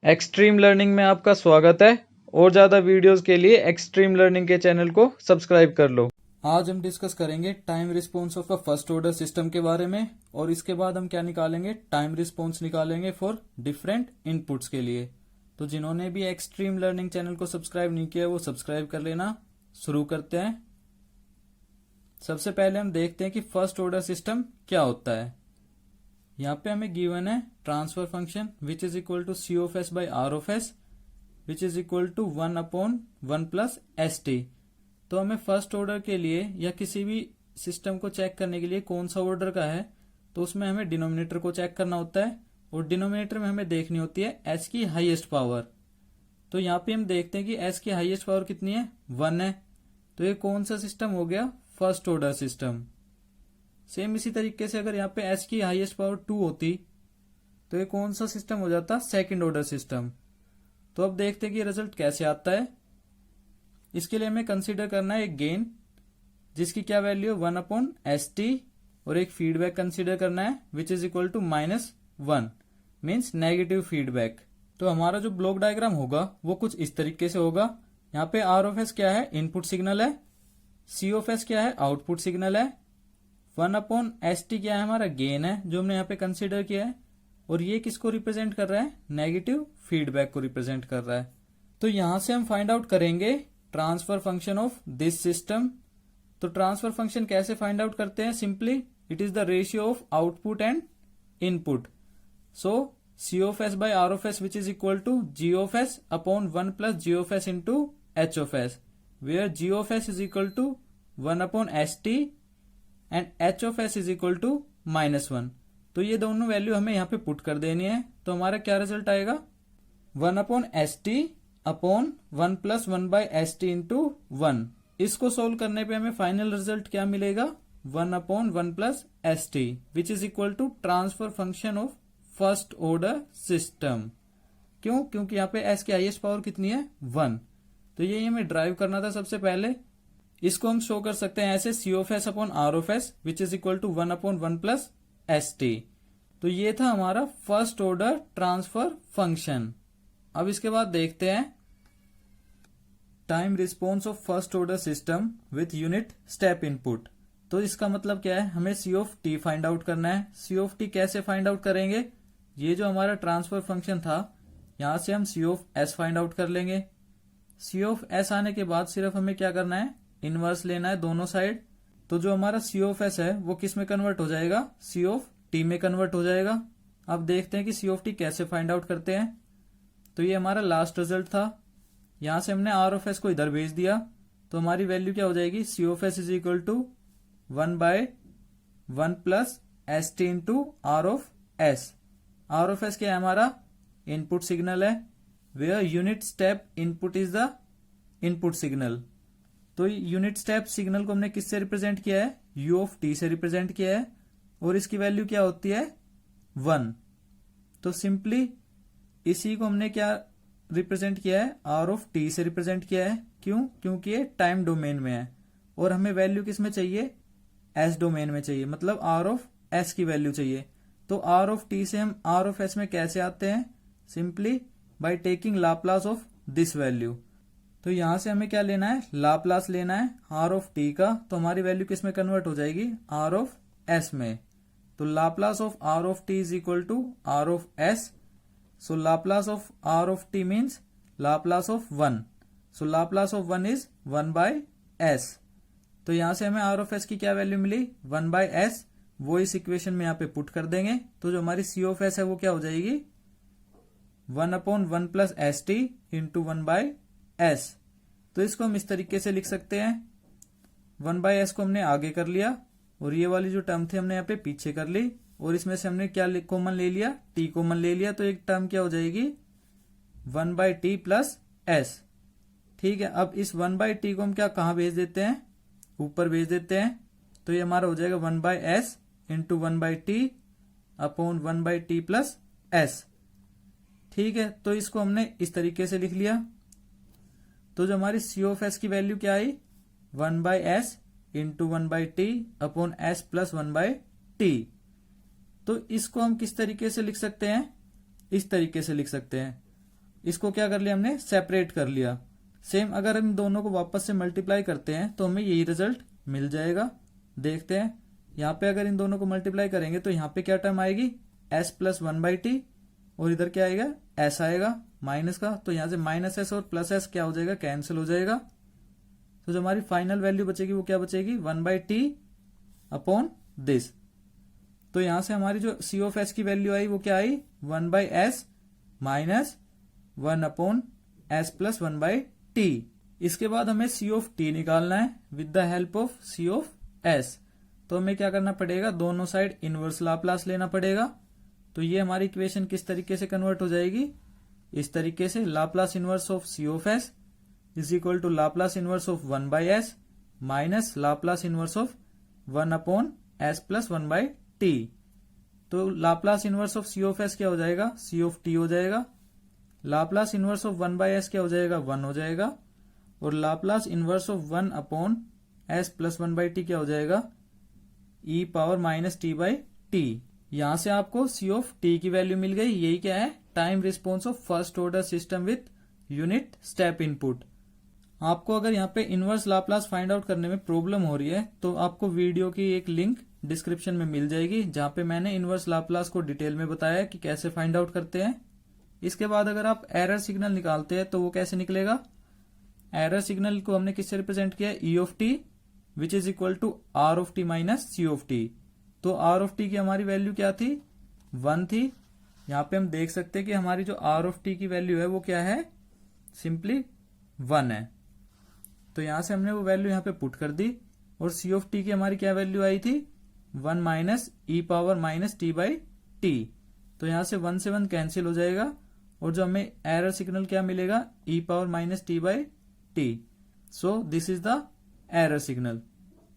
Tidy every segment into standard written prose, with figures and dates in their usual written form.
Extreme learning में आपका स्वागत है। और ज़्यादा वीडियोस के लिए एक्सट्रीम लर्निंग के चैनल को सब्सक्राइब कर लो। आज हम डिस्कस करेंगे time response of a first order system के बारे में, और इसके बाद हम क्या निकालेंगे, टाइम रिस्पॉन्स निकालेंगे फॉर डिफरेंट इनपुट्स के लिए। तो जिन्होंने भी एक्सट्रीम लर्निंग चैनल को सब्सक्राइब नहीं किया वो सब्सक्राइब कर लेना। शुरू करते हैं। सबसे पहले हम देखते हैं कि फर्स्ट ऑर्डर सिस्टम क्या होता है। यहाँ पे हमें गिवन है transfer function which is equal to C of S by R of S which is equal to 1/1 plus S T. तो हमें फर्स्ट ऑर्डर के लिए या किसी भी सिस्टम को चेक करने के लिए कौन सा ऑर्डर का है, तो उसमें हमें डिनोमिनेटर को चेक करना होता है, और डिनोमिनेटर में हमें देखनी होती है एस की हाईएस्ट पावर। तो यहाँ पे हम देखते हैं कि एस की हाईएस्ट पावर कितनी है, 1 है। तो ये कौन सा सिस्टम हो गया, फर्स्ट ऑर्डर सिस्टम। सेम इसी तरीके से अगर यहाँ पे एस की हाईएस्ट पावर 2 होती तो ये कौन सा सिस्टम हो जाता, सेकंड ऑर्डर सिस्टम। तो अब देखते हैं कि रिजल्ट कैसे आता है। इसके लिए हमें कंसीडर करना है एक गेन जिसकी क्या वैल्यू है 1/ST, और एक फीडबैक कंसीडर करना है which is equal to -1 means negative feedback. तो हमारा जो ब्लॉक डायग्राम होगा वो कुछ इस तरीके से होगा। यहाँ पे आर ऑफ एस क्या है, इनपुट सिग्नल है। सी ऑफ एस क्या है, आउटपुट सिग्नल है। 1/ST क्या है, हमारा गेन है जो हमने यहाँ पे कंसीडर किया है। और ये किसको रिप्रेजेंट कर रहा है, नेगेटिव फीडबैक को रिप्रेजेंट कर रहा है। तो यहां से हम फाइंड आउट करेंगे transfer function of this system. तो ट्रांसफर फंक्शन कैसे फाइंड आउट करते हैं, simply it is the ratio of output and input. So C of S by R of S which is equal to G of S upon 1 plus G of S into H of S, where G of S is equal to 1/ST and H of S is equal to -1। तो ये दोनों value हमें यहाँ पे put कर देनी है। तो हमारा क्या रिजल्ट आएगा, 1/ST upon 1 plus 1/ST into 1। इसको सोल्व करने पे हमें फाइनल रिजल्ट क्या मिलेगा, 1/1 plus ST which is equal to transfer function of first order system. क्यों, क्योंकि यहाँ पे S की हाईएस्ट पावर कितनी है, 1। तो ये हमें ड्राइव करना था सबसे पहले। इसको हम शो कर सकते हैं ऐसे, C of S upon R of S which is equal to 1/1 plus ST। तो ये था हमारा फर्स्ट ऑर्डर ट्रांसफर फंक्शन। अब इसके बाद देखते हैं time response of first order system with unit step input. तो इसका मतलब क्या है, हमें C of T find out करना है। सी ऑफ टी कैसे फाइंड आउट करेंगे, ये जो हमारा ट्रांसफर फंक्शन था यहां से हम सी ऑफ एस फाइंड आउट कर लेंगे। सी ऑफ एस आने के बाद सिर्फ हमें क्या करना है, इनवर्स लेना है दोनों साइड। तो जो हमारा सी ऑफ एस है वो किस में कन्वर्ट हो जाएगा, सी ऑफ टी में कन्वर्ट हो जाएगा। अब देखते हैं कि सी ऑफ टी कैसे फाइंड आउट करते हैं। तो ये हमारा लास्ट रिजल्ट था। यहां से हमने आर ऑफ एस को इधर भेज दिया, तो हमारी वैल्यू क्या हो जाएगी, C of S is equal to 1/1 plus S T into R of S. R of S क्या है, हमारा इनपुट सिग्नल है, where unit step input is the input signal. तो यूनिट स्टेप सिग्नल को हमने किससे रिप्रेजेंट किया है, यू ऑफ टी से रिप्रेजेंट किया है, और इसकी वैल्यू क्या होती है, 1। तो सिंपली इसी को हमने क्या रिप्रेजेंट किया है, आर ऑफ टी से रिप्रेजेंट किया है। क्यों, क्योंकि ये टाइम डोमेन में है, और हमें वैल्यू किस में चाहिए, एस डोमेन में चाहिए, मतलब आर ऑफ एस की वैल्यू चाहिए। तो आर ऑफ टी से हम आर ऑफ एस में कैसे आते हैं, simply by taking Laplace of this value. तो यहां से हमें क्या लेना है, लाप्लास लेना है आर ऑफ टी का। तो हमारी वैल्यू किस में कन्वर्ट हो जाएगी, आर ऑफ एस में। तो Laplace of R of T is equal to R of S. So Laplace of R of T means Laplace of 1। So Laplace of 1 is 1/s। तो यहां से हमें आर ऑफ एस की क्या value मिली, 1/s। वो इस इक्वेशन में यहाँ पे पुट कर देंगे। तो जो हमारी सी ऑफ एस है वो क्या हो जाएगी, 1/1 plus S T into 1/s। तो इसको हम इस तरीके से लिख सकते हैं, 1/s को हमने आगे कर लिया, और ये वाली जो टर्म थी हमने यहाँ पे पीछे कर ली, और इसमें से हमने क्या कॉमन ले लिया, t कॉमन ले लिया। तो एक टर्म क्या हो जाएगी, 1/t प्लस s। ठीक है, अब इस 1/t को हम क्या कहाँ भेज देते हैं, ऊपर भेज देते हैं। तो ये हमारा हो जाएगा 1/s into 1/t upon 1/t plus s। ठीक है, तो इसको हमने इस तरीके से लिख लिया। तो जो हमारी सी ऑफ एस की वैल्यू क्या आई, 1/s into 1/t upon s plus 1/t। तो इसको हम किस तरीके से लिख सकते हैं, इस तरीके से लिख सकते हैं। इसको क्या कर लिया हमने, सेपरेट कर लिया। सेम अगर हम दोनों को वापस से मल्टीप्लाई करते हैं तो हमें यही रिजल्ट मिल जाएगा। देखते हैं, यहाँ पे अगर इन दोनों को मल्टीप्लाई करेंगे तो यहाँ पे क्या टर्म आएगी, s प्लस 1/t, और इधर क्या आएगा, s आएगा माइनस का। तो यहाँ से माइनस एस और प्लस एस क्या हो जाएगा, कैंसिल हो जाएगा। तो जो हमारी फाइनल वैल्यू बचेगी वो क्या बचेगी, 1/t अपॉन दिस। तो यहां से हमारी जो सी ऑफ एस की वैल्यू आई वो क्या आई, 1/s minus 1 upon S plus 1/t। इसके बाद हमें सी ऑफ टी निकालना है with the help of C of S. तो हमें क्या करना पड़ेगा, दोनों साइड इनवर्स लाप्लास लेना पड़ेगा। तो ये हमारी इक्वेशन किस तरीके से कन्वर्ट हो जाएगी, इस तरीके से, Laplace inverse of C of S is equal to Laplace inverse of 1/s minus Laplace inverse of 1 upon S plus 1/t। तो Laplace inverse of C of S क्या हो जाएगा, सी ऑफ टी हो जाएगा। लाप्लास इनवर्स ऑफ 1/s क्या हो जाएगा, 1 हो जाएगा। और Laplace inverse of 1 upon S plus 1/t क्या हो जाएगा, e पावर माइनस t/t। यहां से आपको सी ऑफ टी की वैल्यू मिल गई। यही क्या है, time response of first order system with unit step input. आपको अगर यहाँ पे इनवर्स लाप्लास फाइंड आउट करने में प्रॉब्लम हो रही है तो आपको वीडियो की एक लिंक डिस्क्रिप्शन में मिल जाएगी, जहां पे मैंने इनवर्स लाप्लास को डिटेल में बताया कि कैसे फाइंड आउट करते हैं। इसके बाद अगर आप एरर सिग्नल निकालते हैं तो वो कैसे निकलेगा, एरर सिग्नल को हमने किससे रिप्रेजेंट किया, E of T which is equal to R of T minus C of T. तो आर ऑफ टी की हमारी वैल्यू क्या थी, 1 थी। यहाँ पे हम देख सकते हैं कि हमारी जो आर ऑफ टी की वैल्यू है वो क्या है, सिंपली 1 है। तो यहां से हमने वो वैल्यू यहाँ पे पुट कर दी। और सी ऑफ टी की हमारी क्या वैल्यू आई थी, 1 माइनस ई पावर माइनस t/t। तो यहां से 1 से 1 कैंसिल हो जाएगा और जो हमें एरर सिग्नल क्या मिलेगा, E power minus t/t। So this is the error signal.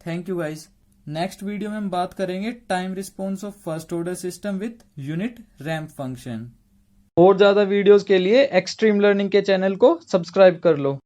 Thank you guys. Next video में हम बात करेंगे time response of first order system with unit ramp function. और ज्यादा वीडियोस के लिए एक्सट्रीम लर्निंग के चैनल को सब्सक्राइब कर लो।